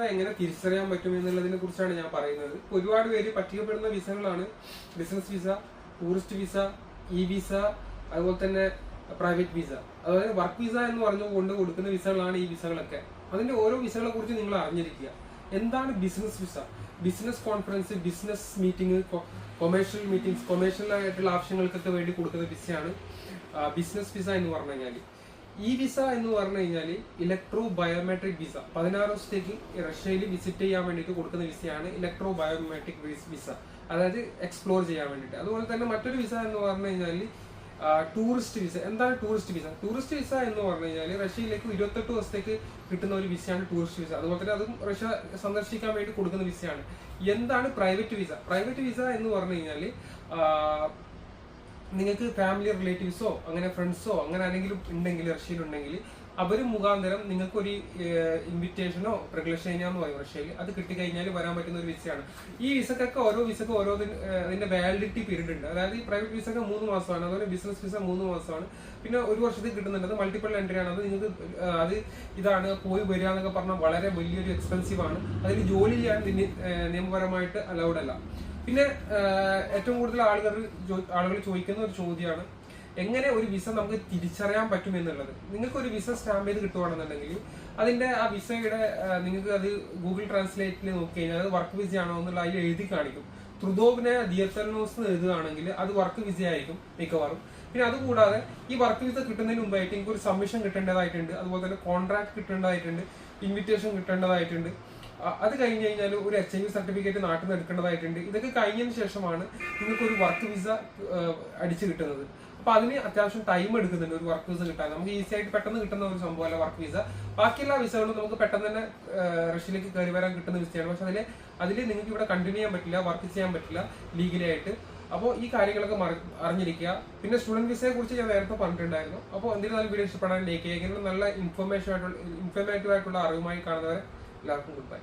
എങ്ങനെ തിരിച്ചറിയാൻ പറ്റും എന്നുള്ളതിനെ കുറിച്ചാണ് ഞാൻ പറയുന്നത്. ഒരുപാട് പേര് പറ്റിക്കപ്പെടുന്ന വിസകളാണ് business visa, tourist visa, e visa, അതുപോലെ തന്നെ പ്രൈവറ്റ് വിസ. അതായത് വർക്ക് വിസ എന്ന് പറഞ്ഞുകൊണ്ട് കൊടുക്കുന്ന വിസകളാണ് ഈ വിസകളൊക്കെ. അതിന്റെ ഓരോ വിസകളെ കുറിച്ച് നിങ്ങൾ അറിഞ്ഞിരിക്കുക. എന്താണ് business visa? Business conference, business meeting, commercial meetings, commercial ആയിട്ടുള്ള ആവശ്യങ്ങൾക്കൊക്കെ വേണ്ടി കൊടുക്കുന്ന വിസയാണ് ബിസിനസ് വിസ എന്ന് പറഞ്ഞു കഴിഞ്ഞാൽ. ഈ വിസ എന്ന് പറഞ്ഞു കഴിഞ്ഞാൽ ഇലക്ട്രോ ബയോമെട്രിക് വിസ. 16 ദിവസത്തേക്ക് റഷ്യയിൽ വിസിറ്റ് ചെയ്യാൻ വേണ്ടിയിട്ട് കൊടുക്കുന്ന വിസയാണ് ഇലക്ട്രോ ബയോമെട്രിക് വിസ, അതായത് എക്സ്പ്ലോർ ചെയ്യാൻ വേണ്ടിയിട്ട്. അതുപോലെ തന്നെ മറ്റൊരു വിസ എന്ന് പറഞ്ഞു കഴിഞ്ഞാൽ ടൂറിസ്റ്റ് വിസ. എന്താണ് ടൂറിസ്റ്റ് വിസ? ടൂറിസ്റ്റ് വിസ എന്ന് പറഞ്ഞു കഴിഞ്ഞാൽ റഷ്യയിലേക്ക് 28 ദിവസത്തേക്ക് കിട്ടുന്ന ഒരു വിസയാണ് ടൂറിസ്റ്റ് വിസ. അതുപോലെ തന്നെ അതും റഷ്യ സന്ദർശിക്കാൻ വേണ്ടി കൊടുക്കുന്ന വിസയാണ്. എന്താണ് പ്രൈവറ്റ് വിസ? പ്രൈവറ്റ് വിസ എന്ന് പറഞ്ഞു കഴിഞ്ഞാൽ നിങ്ങൾക്ക് ഫാമിലി റിലേറ്റീവ്സോ അങ്ങനെ ഫ്രണ്ട്സോ അങ്ങനെ ആരെങ്കിലും ഉണ്ടെങ്കിൽ റഷ്യയിലുണ്ടെങ്കിൽ അവർ മുഖാന്തരം നിങ്ങൾക്ക് ഒരു ഇൻവിറ്റേഷനോ പ്രഗ്ലഷേനിയ എന്ന് പറയും റഷ്യയിൽ, അത് കിട്ടിക്കഴിഞ്ഞാൽ വരാൻ പറ്റുന്ന ഒരു വിസയാണ്. ഈ വിസക്കൊക്കെ ഓരോ വിസക്ക് ഓരോ അതിന്റെ വാലിഡിറ്റി പീരീഡ് ഉണ്ട്. അതായത് ഈ പ്രൈവറ്റ് വിസക്ക് 3 മാസമാണ്, അതുപോലെ ബിസിനസ് വിസ 3 മാസമാണ്, പിന്നെ 1 വർഷത്തേക്ക് കിട്ടുന്നുണ്ട്. അത് മൾട്ടിപ്പിൾ എൻട്രി ആണ്. അത് നിങ്ങൾക്ക് അത് ഇതാണ് പോയി വരിക എന്നൊക്കെ പറഞ്ഞാൽ വളരെ വലിയൊരു എക്സ്പെൻസീവ് ആണ്. അതിൽ ജോലി ചെയ്യാൻ നിയമപരമായിട്ട് അലൗഡ് അല്ല. പിന്നെ ഏറ്റവും കൂടുതൽ ആളുകൾ ചോദിക്കുന്ന ഒരു ചോദ്യമാണ് എങ്ങനെ ഒരു വിസ നമുക്ക് തിരിച്ചറിയാൻ പറ്റും എന്നുള്ളത്. നിങ്ങൾക്ക് ഒരു വിസ സ്റ്റാമ്പ് ചെയ്ത് കിട്ടുവാണെന്നുണ്ടെങ്കിൽ അതിന്റെ ആ വിസയുടെ നിങ്ങൾക്ക് അത് ഗൂഗിൾ ട്രാൻസ്ലേറ്റിൽ നോക്കി കഴിഞ്ഞാൽ അത് വർക്ക് വിസ ആണോ എന്നുള്ള അതിൽ എഴുതി കാണിക്കും. ത്രുദോവിനെ ദിയത്തൽനോസ് എഴുതുകയാണെങ്കിൽ അത് വർക്ക് വിസ ആയിരിക്കും മിക്കവാറും. പിന്നെ അതുകൂടാതെ ഈ വർക്ക് വിസ കിട്ടുന്നതിന് മുമ്പായിട്ട് എനിക്ക് ഒരു സബ്മിഷൻ കിട്ടേണ്ടതായിട്ടുണ്ട്, അതുപോലെ തന്നെ കോൺട്രാക്ട് കിട്ടേണ്ടതായിട്ടുണ്ട്, ഇൻവിറ്റേഷൻ കിട്ടേണ്ടതായിട്ടുണ്ട്. അത് കഴിഞ്ഞ് കഴിഞ്ഞാൽ ഒരു HIV സർട്ടിഫിക്കറ്റ് നാട്ടിൽ നിന്ന് എടുക്കേണ്ടതായിട്ടുണ്ട്. ഇതൊക്കെ കഴിഞ്ഞതിന് ശേഷമാണ് നിങ്ങൾക്ക് ഒരു വർക്ക് വിസ അടിച്ചു കിട്ടുന്നത്. അപ്പൊ അതിന് അത്യാവശ്യം ടൈം എടുക്കുന്നുണ്ട് ഒരു വർക്ക് വിസ കിട്ടാൻ. നമുക്ക് ഈസി ആയിട്ട് പെട്ടെന്ന് കിട്ടുന്ന ഒരു സംഭവമല്ല വർക്ക് വിസ. ബാക്കിയുള്ള വിസകളും നമുക്ക് പെട്ടെന്ന് തന്നെ റഷ്യയിലേക്ക് കയറി വരാൻ കിട്ടുന്ന വിസയാണ്. പക്ഷെ അതിൽ നിങ്ങൾക്ക് ഇവിടെ കണ്ടിന്യൂ ചെയ്യാൻ പറ്റില്ല, വർക്ക് ചെയ്യാൻ പറ്റില്ല ലീഗലി ആയിട്ട്. അപ്പോൾ ഈ കാര്യങ്ങളൊക്കെ അറിഞ്ഞിരിക്കുക. പിന്നെ സ്റ്റുഡന്റ് വിസയെ കുറിച്ച് ഞാൻ നേരത്തെ പറഞ്ഞിട്ടുണ്ടായിരുന്നു. അപ്പോൾ എന്തെങ്കിലും വീഡിയോ ഇഷ്ടപ്പെടാൻ ലൈക്ക് ചെയ്യുക. ഇങ്ങനെ നല്ല ഇൻഫോർമേറ്റീവ് ആയിട്ടുള്ള അറിവുമായി കാണുന്നവരെ എല്ലാവർക്കും ഗുഡ് ബൈ.